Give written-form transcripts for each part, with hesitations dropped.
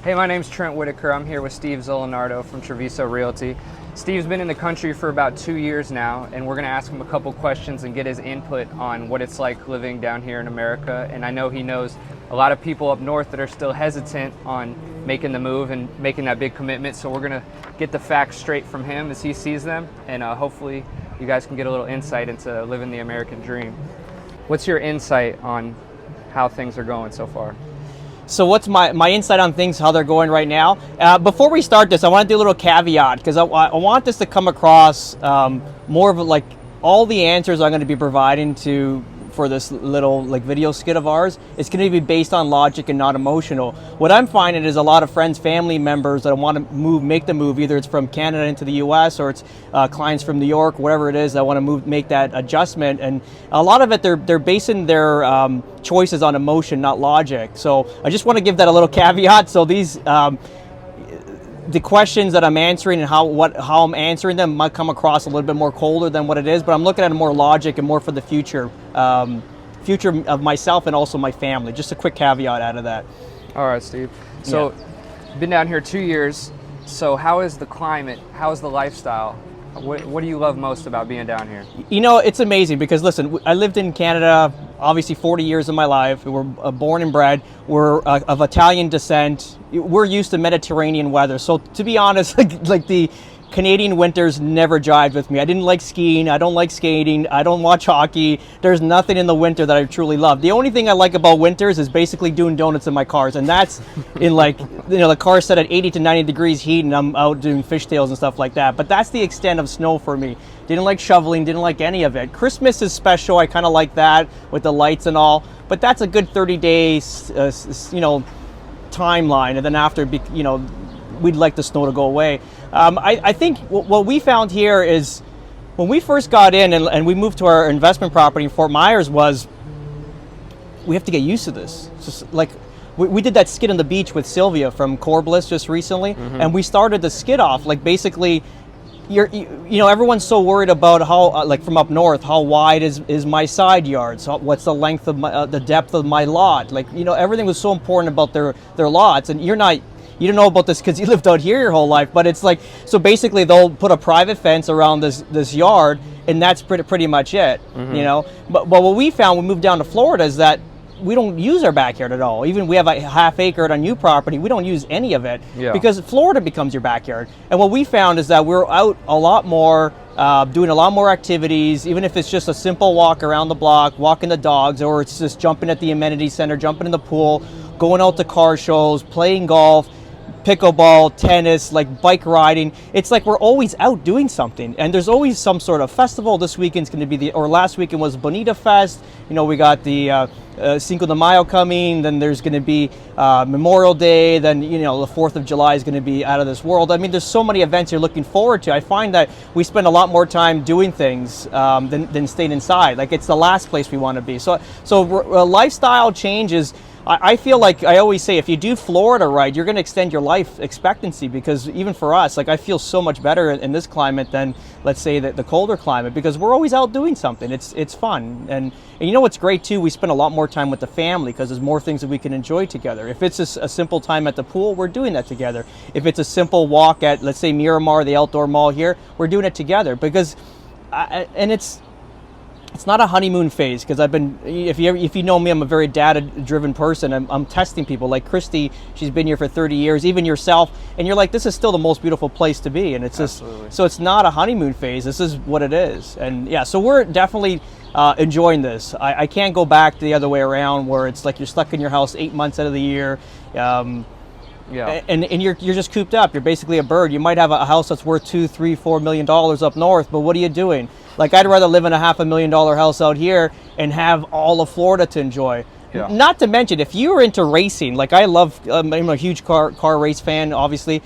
Hey, my name's Trent Whitaker. I'm here with Steve Zolinardo from Treviso Realty. Steve's been in the country for about 2 years now, and we're going to ask him a couple questions and get his input on what it's like living down here in America. And I know he knows a lot of people up north that are still hesitant on making the move and making that big commitment. So we're going to get the facts straight from him as he sees them, and hopefully you guys can get a little insight into living the American dream. What's your insight on how things are going so far? So what's my insight on things, how they're going right now? Before we start this, I want to do a little caveat because I want this to come across more of like all the answers I'm going to be providing for this little like video skit of ours. It's going to be based on logic and not emotional. What I'm finding is a lot of friends, family members that want to make the move. Either it's from Canada into the U.S. or it's clients from New York, whatever it is, that want to make that adjustment. And a lot of it, they're basing their choices on emotion, not logic. So I just want to give that a little caveat. So these the questions that I'm answering and how I'm answering them might come across a little bit more colder than what it is, but I'm looking at it more logic and more for the future of myself and also my family. Just a quick caveat out of that. All right, Steve. So, been down here 2 years. So, how is the climate? How is the lifestyle? What do you love most about being down here? You know, it's amazing because, listen, I lived in Canada, obviously 40 years of my life. We were born and bred. We're of Italian descent. We're used to Mediterranean weather. So, to be honest, like the Canadian winters never jived with me. I didn't like skiing. I don't like skating. I don't watch hockey. There's nothing in the winter that I truly love. The only thing I like about winters is basically doing donuts in my cars, and that's in like, you know, the car's set at 80 to 90 degrees heat, and I'm out doing fishtails and stuff like that. But that's the extent of snow for me. Didn't like shoveling. Didn't like any of it. Christmas is special. I kind of like that with the lights and all. But that's a good 30 days, timeline, and then after, we'd like the snow to go away. I think what we found here is when we first got in and we moved to our investment property in Fort Myers was we have to get used to this. It's just like we did that skit on the beach with Sylvia from Core Bliss just recently, and we started the skit off like basically everyone's so worried about how like from up north, how wide is my side yard, so what's the length of the depth of my lot, like everything was so important about their lots, and you don't know about this because you lived out here your whole life, but it's like, so basically they'll put a private fence around this yard, and that's pretty much it, But what we found when we moved down to Florida is that we don't use our backyard at all. Even we have a half acre on new property, we don't use any of it because Florida becomes your backyard. And what we found is that we're out a lot more, doing a lot more activities, even if it's just a simple walk around the block, walking the dogs, or it's just jumping at the amenity center, jumping in the pool, going out to car shows, playing golf, pickleball, tennis, like bike riding. It's like we're always out doing something, and there's always some sort of festival. This weekend's going to be last weekend was Bonita Fest. We got the Cinco de Mayo coming. Then there's going to be Memorial Day. Then the 4th of July is going to be out of this world. I mean, there's so many events you're looking forward to. I find that we spend a lot more time doing things than staying inside. Like it's the last place we want to be. So lifestyle changes. I feel like I always say, if you do Florida right, you're going to extend your life expectancy, because even for us, like I feel so much better in this climate than, let's say, the colder climate, because we're always out doing something. It's fun. And what's great too, we spend a lot more time with the family because there's more things that we can enjoy together. If it's a simple time at the pool, we're doing that together. If it's a simple walk at, let's say, Miramar, the outdoor mall here, we're doing it together because, it's not a honeymoon phase, because I've been, if you know me, I'm a very data-driven person. I'm testing people. Like Christy, she's been here for 30 years, even yourself, and you're like, this is still the most beautiful place to be, and it's Absolutely. just, so it's not a honeymoon phase. This is what it is, and yeah, so we're definitely enjoying this. I can't go back the other way around, where it's like you're stuck in your house 8 months out of the year. And you're just cooped up. You're basically a bird. You might have a house that's worth $2, $3, $4 million up north, but what are you doing? Like, I'd rather live in a $500,000 house out here and have all of Florida to enjoy. Yeah. Not to mention, if you're into racing, like I love, I'm a huge car race fan, obviously.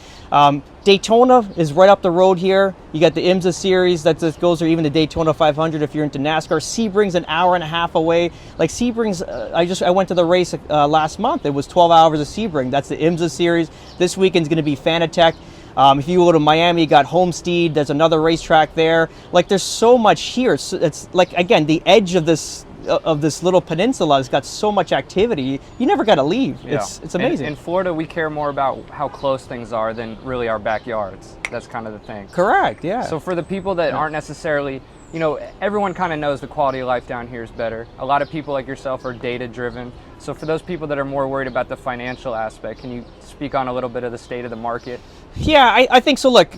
Daytona is right up the road here. You got the IMSA series that just goes, or even the Daytona 500 if you're into NASCAR. Sebring's an hour and a half away. Like Sebring's, I went to the race last month. It was 12 hours of Sebring. That's the IMSA series. This weekend's going to be Fanatec. If you go to Miami, you got Homestead. There's another racetrack there. Like, there's so much here. It's like, again, the edge of this of this little peninsula has got so much activity. You never got to leave. Yeah. It's amazing. In Florida, we care more about how close things are than really our backyards. That's kind of the thing. Correct. Yeah. So for the people that aren't necessarily, you know, everyone kind of knows the quality of life down here is better. A lot of people like yourself are data driven. So for those people that are more worried about the financial aspect, can you speak on a little bit of the state of the market? Yeah, I think so. Look,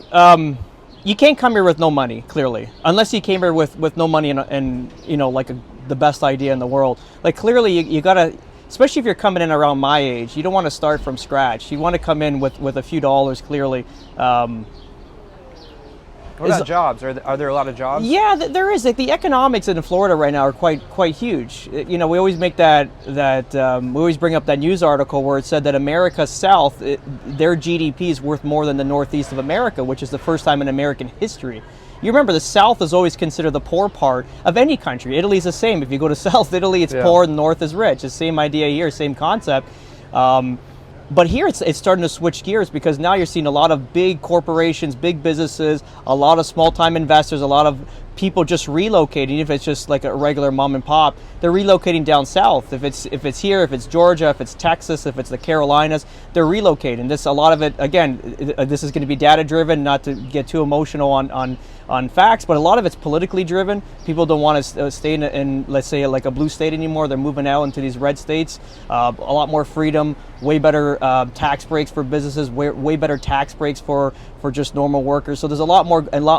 you can't come here with no money, clearly, unless you came here with no money and you know, like the best idea in the world. Like clearly, you gotta, especially if you're coming in around my age, you don't want to start from scratch. You want to come in with a few dollars, clearly. What about jobs? Are there a lot of jobs? Yeah, there is. Like the economics in Florida right now are quite huge. You know, we always make we always bring up that news article where it said that America South, their GDP is worth more than the Northeast of America, which is the first time in American history. You remember the South is always considered the poor part of any country. Italy's the same. If you go to South Italy, it's poor, the North is rich. It's the same idea here, same concept. But here it's starting to switch gears because now you're seeing a lot of big corporations, big businesses, a lot of small-time investors, a lot of people just relocating. If it's just like a regular mom and pop, they're relocating down south. If it's here, if it's Georgia, if it's Texas, if it's the Carolinas, they're relocating. A lot of it, again, this is going to be data-driven, not to get too emotional on facts, but a lot of it's politically driven. People don't want to stay in, let's say, like a blue state anymore. They're moving out into these red states. A lot more freedom, way better tax breaks for businesses, way better tax breaks for just normal workers. So there's a lot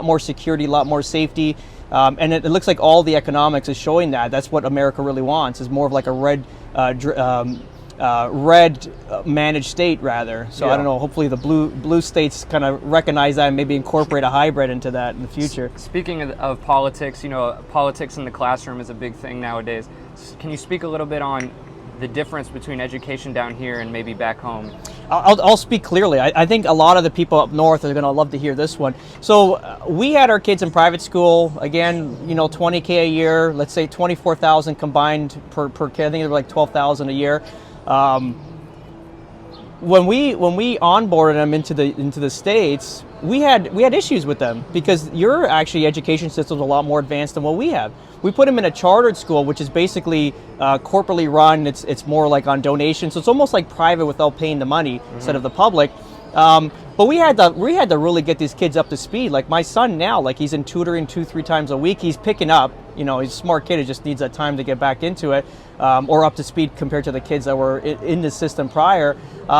more security, a lot more safety, and it looks like all the economics is showing that. That's what America really wants, is more of like a red managed state rather. So I don't know, hopefully the blue states kind of recognize that and maybe incorporate a hybrid into that in the future. Speaking of politics, you know, politics in the classroom is a big thing nowadays. Can you speak a little bit on the difference between education down here and maybe back home? I'll speak clearly. I think a lot of the people up north are going to love to hear this one. So we had our kids in private school, again, you know, $20K a year, let's say $24,000 combined per kid. I think it was like $12,000 a year. When we onboarded them into the States, we had issues with them because your actually education system is a lot more advanced than what we have. We put them in a chartered school, which is basically corporately run. It's more like on donation, so it's almost like private without paying the money instead of the public. But we had to really get these kids up to speed. Like my son now, like he's in tutoring 2-3 times a week. He's picking up. You know, he's a smart kid. He just needs that time to get back into it, or up to speed compared to the kids that were in the system prior.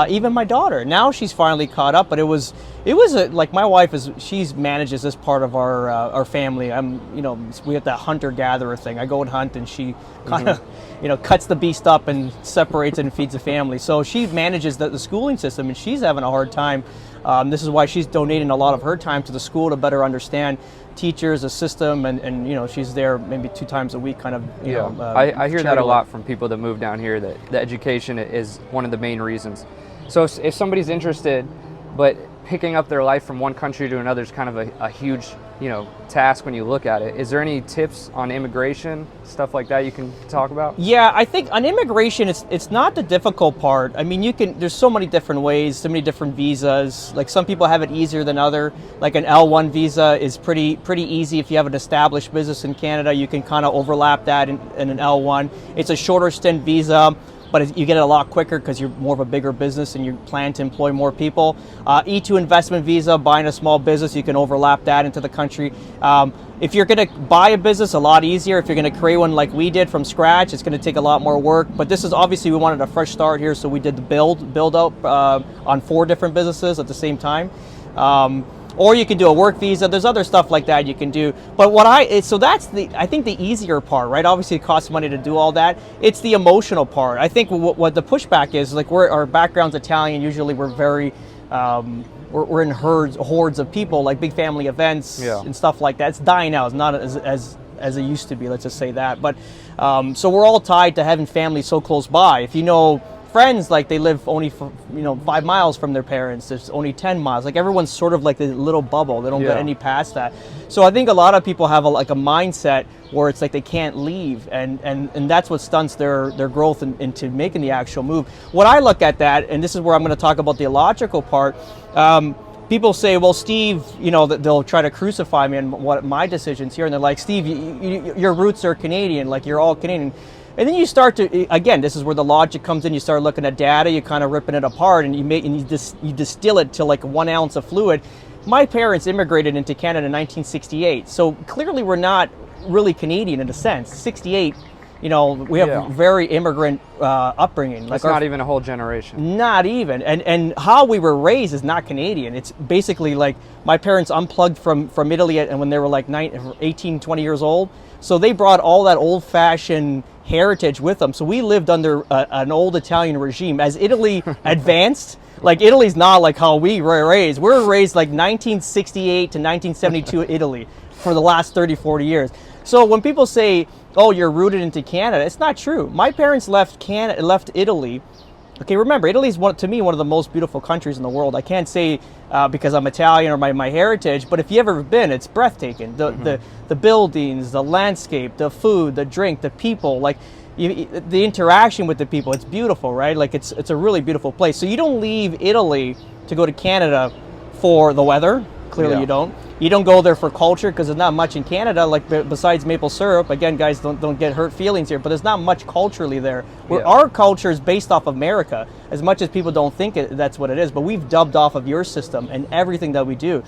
Even my daughter, now she's finally caught up. But it was like my wife she manages this part of our family. You know, we have that hunter gatherer thing. I go and hunt, and she kind of you know, cuts the beast up and separates it and feeds the family. So she manages the schooling system, and she's having a hard time. This is why she's donating a lot of her time to the school to better understand teachers, the system, and you know, she's there maybe 2 times a week, kind of. You know, I hear that a lot from people that move down here, that the education is one of the main reasons. So if somebody's interested, but picking up their life from one country to another is kind of a huge, you know, task when you look at it. Is there any tips on immigration, stuff like that you can talk about? Yeah, I think on immigration, it's not the difficult part. I mean, there's so many different ways, so many different visas. Like some people have it easier than other. Like an L1 visa is pretty easy. If you have an established business in Canada, you can kind of overlap that in an L1. It's a shorter stint visa, but you get it a lot quicker because you're more of a bigger business and you plan to employ more people. E2 investment visa, buying a small business, you can overlap that into the country. If you're going to buy a business, a lot easier. If you're going to create one like we did from scratch, it's going to take a lot more work. But this is obviously, we wanted a fresh start here, so we did the build out on 4 different businesses at the same time. Or you can do a work visa. There's other stuff like that you can do. But so that's I think the easier part, right? Obviously it costs money to do all that. It's the emotional part. I think what the pushback is, like our background's Italian, usually we're very, we're in hordes of people, like big family events and stuff like that. It's dying out. It's not as it used to be, let's just say that. But so we're all tied to having family so close by. If you know friends, like they live only 5 miles from their parents, there's only 10 miles, like everyone's sort of like a little bubble, they don't get any past that. So I think a lot of people have a mindset where it's like they can't leave, and that's what stunts their growth into making the actual move. What I look at that, and this is where I'm going to talk about the illogical part, people say, well, Steve, that they'll try to crucify me and what my decisions here, and they're like, Steve, your roots are Canadian, like you're all Canadian. And then you start to, again, this is where the logic comes in. You start looking at data, you kind of ripping it apart, and you distill it to like 1 ounce of fluid. My parents immigrated into Canada in 1968, so clearly we're not really Canadian in a sense. 68. We have very immigrant upbringing. That's not even a whole generation. Not even. And how we were raised is not Canadian. It's basically like my parents unplugged from Italy and when they were like 18, 20 years old. So they brought all that old-fashioned heritage with them. So we lived under an old Italian regime. As Italy advanced, like Italy's not like how we were raised. We were raised like 1968 to 1972 Italy for the last 30, 40 years. So when people say, oh, you're rooted into Canada, it's not true. My parents left Italy. Okay, remember, Italy is to me one of the most beautiful countries in the world. I can't say because I'm Italian or my heritage, but if you've ever been, it's breathtaking. The buildings, the landscape, the food, the drink, the people, like the interaction with the people, it's beautiful, right? Like it's a really beautiful place. So you don't leave Italy to go to Canada for the weather. Clearly you don't. You don't go there for culture because there's not much in Canada, like besides maple syrup. Again, guys, don't get hurt feelings here, but there's not much culturally there. Our culture is based off of America, as much as people don't think that's what it is, but we've dubbed off of your system and everything that we do.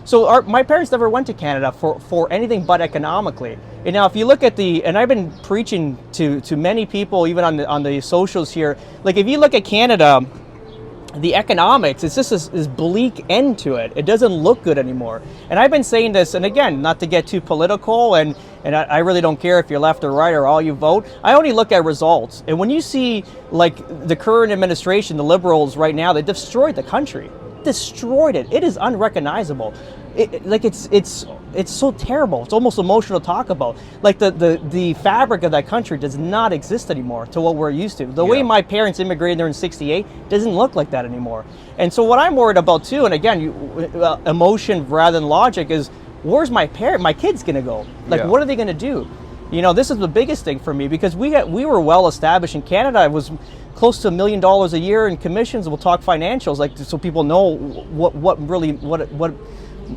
So my parents never went to Canada for anything but economically. And now if you look at and I've been preaching to many people, even on the socials here, like if you look at Canada, the economics, it's just this bleak end to it. It doesn't look good anymore. And I've been saying this, and again, not to get too political, and I really don't care if you're left or right or all you vote. I only look at results. And when you see like the current administration, the Liberals right now, they destroyed the country. Destroyed it. It is unrecognizable. It's so terrible. It's almost emotional to talk about. Like the fabric of that country does not exist anymore to what we're used to. The way my parents immigrated there in '68 doesn't look like that anymore. And so what I'm worried about too, and again, emotion rather than logic, is where's my kids gonna go? Like what are they gonna do? This is the biggest thing for me because we were well established in Canada. It was close to $1 million a year in commissions. We'll talk financials, like so people know what.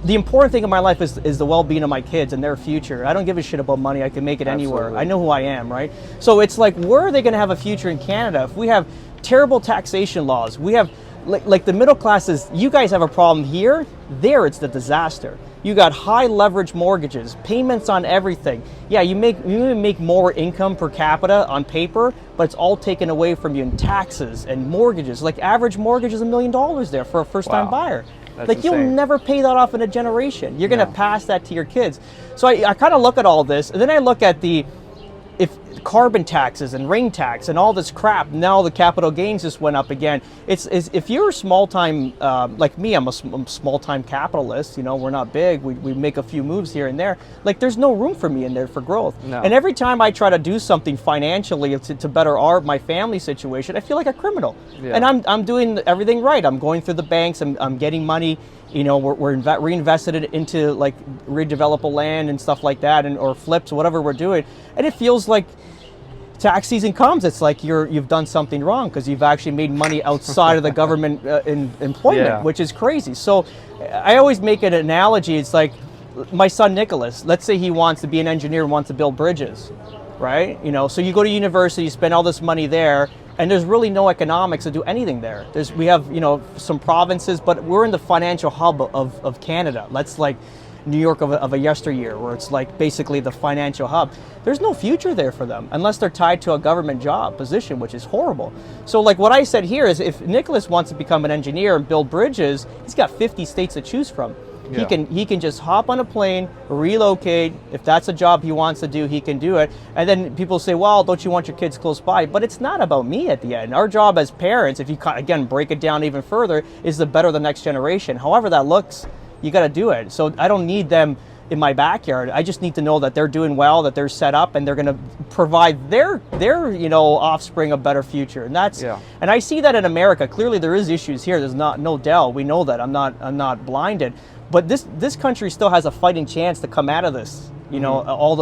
The important thing in my life is the well-being of my kids and their future. I don't give a shit about money. I can make it anywhere. I know who I am, right? So it's like, where are they going to have a future in Canada if we have terrible taxation laws? We have like the middle classes. You guys have a problem here. There, it's the disaster. You got high leverage mortgages, payments on everything. Yeah, you make more income per capita on paper, but it's all taken away from you in taxes and mortgages. Like average mortgage is $1 million there for a first-time buyer. That's like insane. You'll never pay that off in a generation. You're going to pass that to your kids. So I kind of look at all this, and then I look at if carbon taxes and ring tax and all this crap. Now the capital gains just went up again. It's if you're a small time like me, I'm a small time capitalist. We're not big. We make a few moves here and there. Like there's no room for me in there for growth. No. And every time I try to do something financially to better my family situation, I feel like a criminal. Yeah. And I'm doing everything right. I'm going through the banks. I'm getting money. We're reinvested it into like redevelopable land and stuff like that, or flips, whatever we're doing. And it feels like tax season comes, it's like you've done something wrong because you've actually made money outside of the government employment, which is crazy. So I always make an analogy. It's like my son Nicholas. Let's say he wants to be an engineer and wants to build bridges, right? So you go to university, you spend all this money there, and there's really no economics to do anything there. We have some provinces, but we're in the financial hub of Canada. That's like New York of a yesteryear, where it's like basically the financial hub. There's no future there for them unless they're tied to a government job position, which is horrible. So like what I said here is, if Nicholas wants to become an engineer and build bridges, he's got 50 states to choose from. Yeah. He can just hop on a plane, relocate. If that's a job he wants to do, he can do it. And then people say, well, don't you want your kids close by? But it's not about me at the end. Our job as parents, if you again break it down even further, is to better the next generation. However that looks, you got to do it. So I don't need them in my backyard. I just need to know that they're doing well, that they're set up, and they're going to provide their offspring a better future. And and I see that in America. Clearly there is issues here. There's no doubt. We know that. I'm not blinded. But this country still has a fighting chance to come out of this. All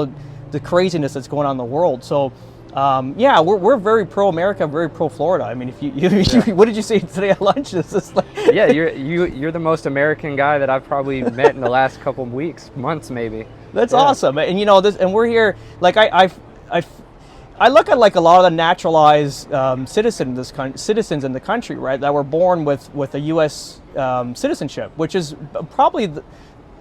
the craziness that's going on in the world. So Yeah, we're very pro-America, very pro-Florida. I mean, if you what did you say today at lunch? It's just like Yeah, you're the most American guy that I've probably met in the last couple of weeks, months maybe. That's awesome. And you know this, and we're here. Like I look at like a lot of the naturalized citizens in the country, right, that were born with a U.S. Citizenship, which is probably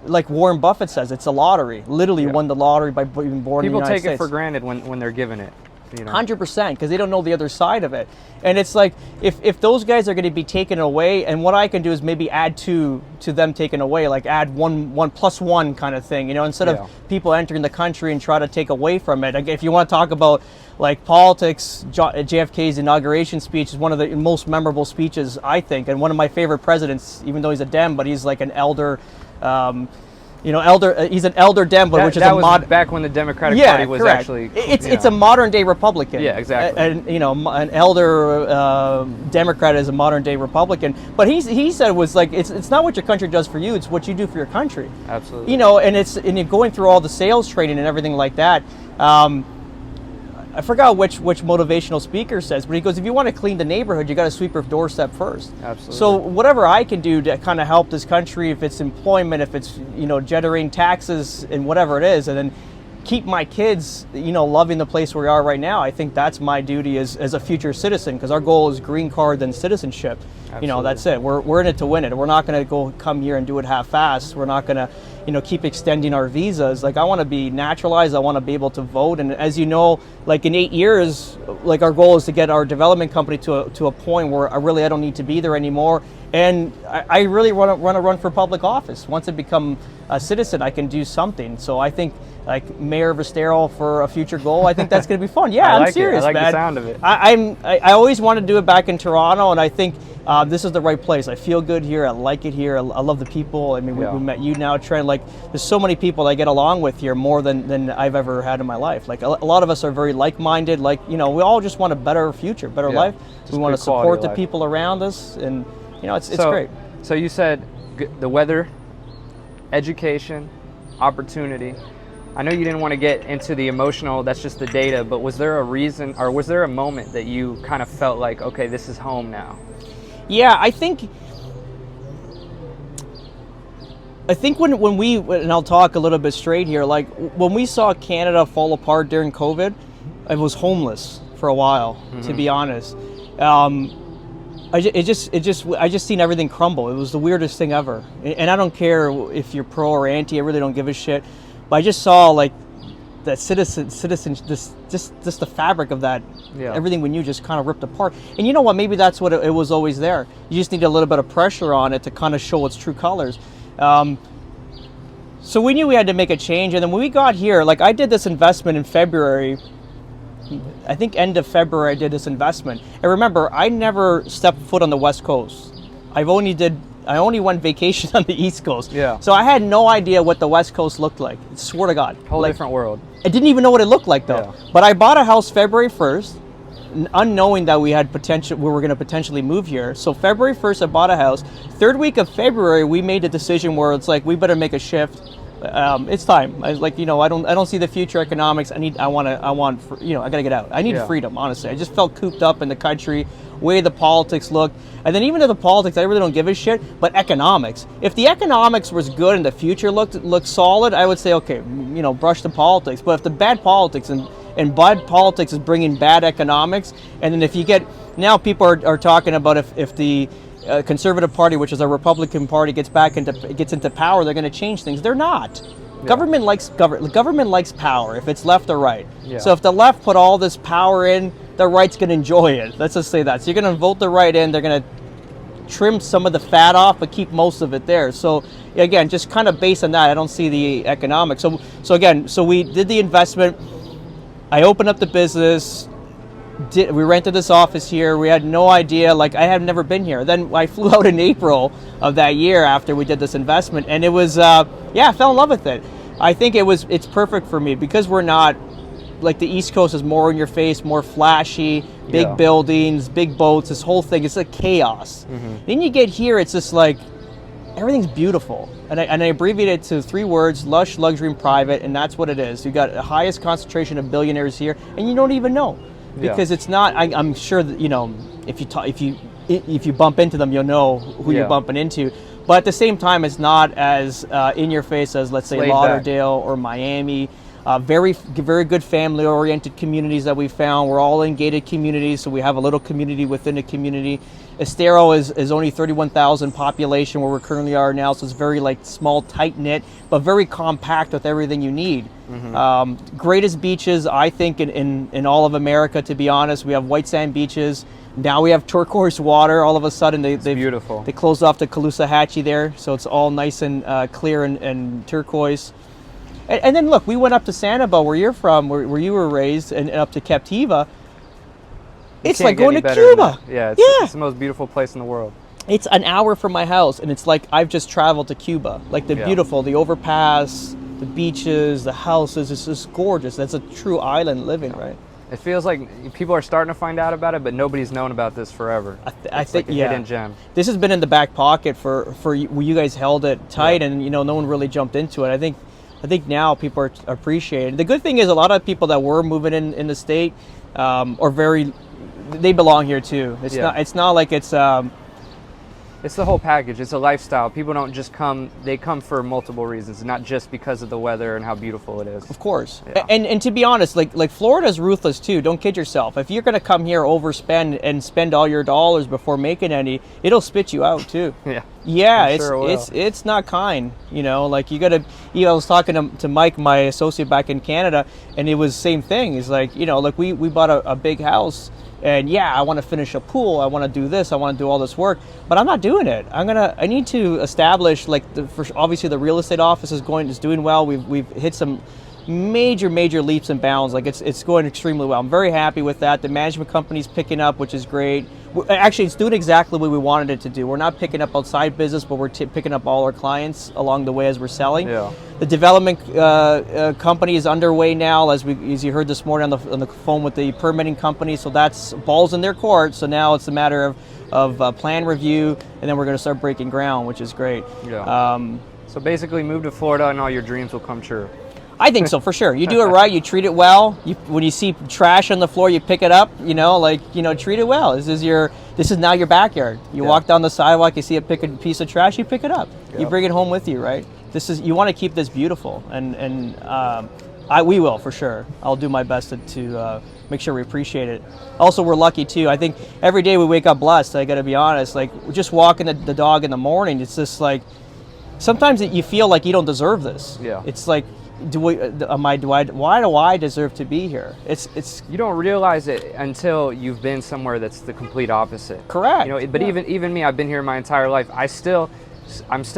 like Warren Buffett says, it's a lottery. Literally won the lottery by being born in the United States. People take it for granted when they're given it. You know? 100%, because they don't know the other side of it. And it's like, if those guys are going to be taken away, and what I can do is maybe add to them taken away, like add one plus one kind of thing, you know, instead of people entering the country and try to take away from it. Like, if you want to talk about like politics, JFK's inauguration speech is one of the most memorable speeches, I think, and one of my favorite presidents, even though he's a Dem, but he's like an elder, he's an elder Dem, which is back when the Democratic Party was actually. It's a modern day Republican. Yeah, exactly. And an elder Democrat is a modern day Republican. But he said was like it's not what your country does for you; it's what you do for your country. Absolutely. You know, and you're going through all the sales training and everything like that. I forgot which motivational speaker says, but he goes, if you want to clean the neighborhood, you got to sweep your doorstep first. Absolutely. So whatever I can do to kind of help this country, if it's employment, if it's, generating taxes and whatever it is, and then keep my kids, loving the place where we are right now, I think that's my duty as a future citizen, because our goal is green card then citizenship. Absolutely. That's it. We're in it to win it. We're not going to come here and do it half-assed. We're not going to keep extending our visas. Like, I want to be naturalized. I want to be able to vote. And as you know, like in 8 years, like our goal is to get our development company to a point where I don't need to be there anymore. And I really want to run for public office. Once I become a citizen, I can do something. So I think like Mayor of Estero for a future goal, I think that's going to be fun. Yeah, I'm serious, man. I like man. the sound of it. I always wanted to do it back in Toronto, and I think this is the right place. I feel good here. I like it here. I love the people. I mean, we met you now, Trent. Like, there's so many people I get along with here more than I've ever had in my life. Like, a lot of us are very like-minded. Like, we all just want a better future, better life. We want to support the people around us, and it's great. So you said the weather, education, opportunity. I know you didn't want to get into the emotional, that's just the data, but was there a reason, or was there a moment that you kind of felt like, okay, this is home now? Yeah, I think when we, and I'll talk a little bit straight here, like when we saw Canada fall apart during COVID, I was homeless for a while, to be honest. I just seen everything crumble. It was the weirdest thing ever. And I don't care if you're pro or anti, I really don't give a shit. But I just saw like that citizen, just the fabric of that, everything we knew just kind of ripped apart. And you know what? Maybe that's what it was always there. You just need a little bit of pressure on it to kind of show its true colors. So we knew we had to make a change. And then when we got here, like I did this investment in February. I think end of February I did this investment. And remember, I never stepped foot on the West Coast. I only went vacation on the East Coast. Yeah. So I had no idea what the West Coast looked like. I swear to God. Whole different world. I didn't even know what it looked like though. Yeah. But I bought a house February 1st, unknowing that we were going to potentially move here. So February 1st I bought a house. Third week of February we made a decision where it's like we better make a shift. It's time. I was like, I don't see the future economics. I gotta get out. I need freedom, honestly. I just felt cooped up in the country, way the politics looked. And then even to the politics, I really don't give a shit, but economics. If the economics was good and the future looked solid, I would say, okay, brush the politics. But if the bad politics and bad politics is bringing bad economics, and then if you get, now people are talking about if the Conservative Party, which is a Republican Party, gets into power, they're going to change things. They're not. Yeah. Government likes power if it's left or right. Yeah. So if the left put all this power in, the right's going to enjoy it. Let's just say that. So you're going to vote the right in. They're going to trim some of the fat off, but keep most of it there. So again, just kind of based on that, I don't see the economics. So we did the investment. I opened up the business. We rented this office here. We had no idea, like I had never been here. Then I flew out in April of that year after we did this investment, and it was, I fell in love with it. I think it's perfect for me because we're not, like the East Coast is more in your face, more flashy, big buildings, big boats, this whole thing, it's like chaos. Mm-hmm. Then you get here, it's just like, everything's beautiful. And I abbreviate it to 3 words: lush, luxury, and private, and that's what it is. You got the highest concentration of billionaires here, and you don't even know, because it's not. I'm sure that, you know, if you bump into them, you'll know who you're bumping into. But at the same time, it's not as in your face as, let's say, Laid Lauderdale or Miami. Very good family-oriented communities that we found. We're all in gated communities, so we have a little community within a community. Estero is only 31,000 population where we currently are now, so it's very like small, tight-knit, but very compact with everything you need. Greatest beaches, I think, in all of America, to be honest. We have white sand beaches. Now we have turquoise water. All of a sudden, they beautiful. They closed off the Caloosahatchee there, so it's all nice and clear and turquoise. And then look, we went up to Sanibel, where you're from, where you were raised, and up to Captiva. It's like going to Cuba. Yeah, it's the most beautiful place in the world. It's an hour from my house, and it's like I've just traveled to Cuba. Like the beautiful, the overpass, the beaches, the houses. It's just gorgeous. That's a true island living, right? It feels like people are starting to find out about it, but nobody's known about this forever. I think, like a hidden gem. This has been in the back pocket for you guys held it tight, and no one really jumped into it. I think now people are appreciating it. The good thing is a lot of people that were moving in the state they belong here too. It's not like it's the whole package. It's a lifestyle. People don't just come, they come for multiple reasons, not just because of the weather and how beautiful it is. Of course. Yeah. And to be honest, like Florida's ruthless too. Don't kid yourself. If you're going to come here, overspend and spend all your dollars before making any, it'll spit you out too. Yeah, it's not kind, like you got to, I was talking to Mike, my associate back in Canada, and it was the same thing. He's like, like we bought a big house, and I want to finish a pool, I want to do this, I want to do all this work, but I'm not doing it. I need to establish, like, obviously the real estate office is doing well. We've hit some major leaps and bounds. Like it's going extremely well. I'm very happy with that. The management company's picking up, which is great. Actually, it's doing exactly what we wanted it to do. We're not picking up outside business, but we're picking up all our clients along the way as we're selling. The development company is underway now, as you heard this morning on the phone with the permitting company. So that's balls in their court. So now it's a matter of plan review, and then we're going to start breaking ground, which is great. So basically, move to Florida, and all your dreams will come true. I think so, for sure. You do it right, you treat it well. When you see trash on the floor, you pick it up. Treat it well. This is now your backyard. You walk down the sidewalk, you see a piece of trash, you pick it up. You bring it home with you, right? You want to keep this beautiful, and we will, for sure. I'll do my best to make sure we appreciate it. Also, we're lucky too. I think every day we wake up blessed. I got to be honest. Like, just walking the dog in the morning, it's just like sometimes you feel like you don't deserve this. It's like, why do I deserve to be here? It's you don't realize it until you've been somewhere that's the complete opposite. Correct. But even me, I've been here my entire life. I'm still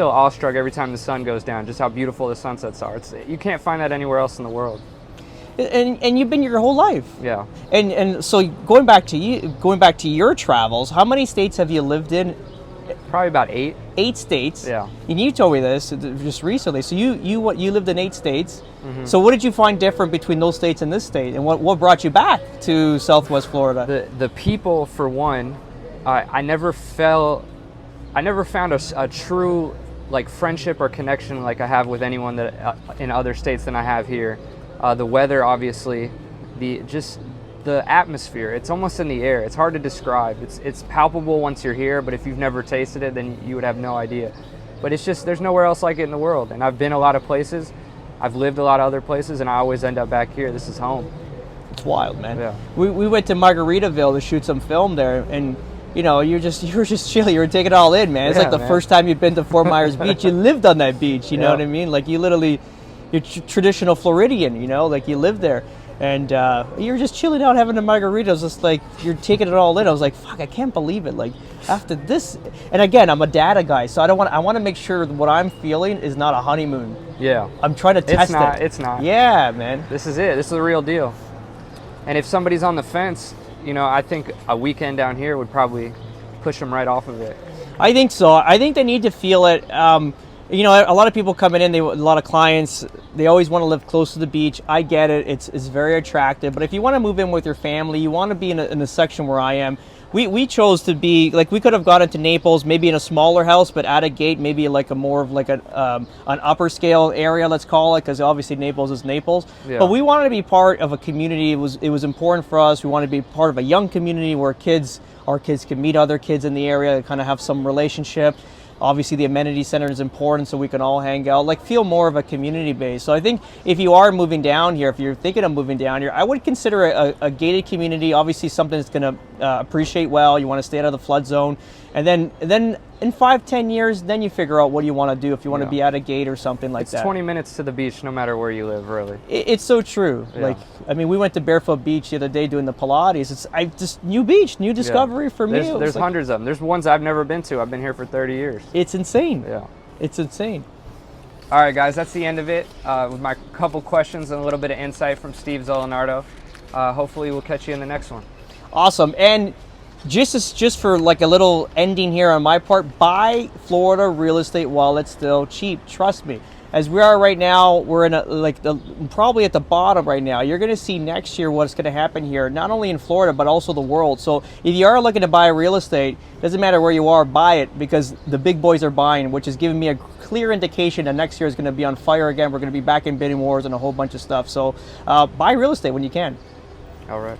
awestruck every time the sun goes down, just how beautiful the sunsets are. You can't find that anywhere else in the world. And you've been here your whole life. Yeah. And so going back to your travels, how many states have you lived in? Probably about 8. 8 states. Yeah. And you told me this just recently. So you lived in 8 states. So what did you find different between those states and this state? And what brought you back to Southwest Florida? The people, for one. I never found a true like friendship or connection like I have with anyone that in other states than I have here. The weather, obviously, the atmosphere, it's almost in the air. It's hard to describe. It's palpable once you're here, but if you've never tasted it, then you would have no idea. But it's just, there's nowhere else like it in the world. And I've been a lot of places. I've lived a lot of other places, and I always end up back here. This is home. It's wild, man. Yeah. We went to Margaritaville to shoot some film there, and you were just chilling. You were taking it all in, man. It's like the first time you've been to Fort Myers Beach. You lived on that beach. You know what I mean? Like you're traditional Floridian. Like you live there. And you're just chilling out having a margarita. It was just like you're taking it all in. I was like, fuck, I can't believe it. Like after this, and again, I'm a data guy, so I want to make sure what I'm feeling is not a honeymoon. Yeah. I'm trying to test it. It's not. Yeah, man. This is it. This is the real deal. And if somebody's on the fence, I think a weekend down here would probably push them right off of it. I think so. I think they need to feel it. A lot of people coming in, a lot of clients, they always want to live close to the beach. I get it. It's very attractive. But if you want to move in with your family, you want to be in a section where I am, we chose to be like, we could have gone into Naples, maybe in a smaller house, but at a gate, maybe like a more of like an upper scale area, let's call it, because obviously Naples is Naples. Yeah. But we wanted to be part of a community. It was important for us. We wanted to be part of a young community where our kids can meet other kids in the area, kind of have some relationship. Obviously, the amenity center is important, so we can all hang out, like feel more of a community base. So I think if you are moving down here, if you're thinking of moving down here, I would consider a gated community. Obviously, something that's going to appreciate well. You want to stay out of the flood zone, and then in 5-10 years, then you figure out what you want to do. If you want to be at a gate or something like that. It's 20 minutes to the beach, no matter where you live, really. It's so true. Yeah. Like, I mean, we went to Barefoot Beach the other day doing the Pilates. It's just new beach, new discovery for me. There's like, hundreds of them. There's ones I've never been to. I've been here for 30 years. It's insane. Yeah. It's insane. All right, guys, that's the end of it. With my couple questions and a little bit of insight from Steve Zolinardo. Hopefully, we'll catch you in the next one. Awesome. And just for like a little ending here on my part, buy Florida real estate while it's still cheap. Trust me. As we are right now, we're in probably at the bottom right now. You're going to see next year what's going to happen here, not only in Florida but also the world. So if you are looking to buy real estate, doesn't matter where you are, buy it, because the big boys are buying, which is giving me a clear indication that next year is going to be on fire again. We're going to be back in bidding wars and a whole bunch of stuff. So buy real estate when you can. All right.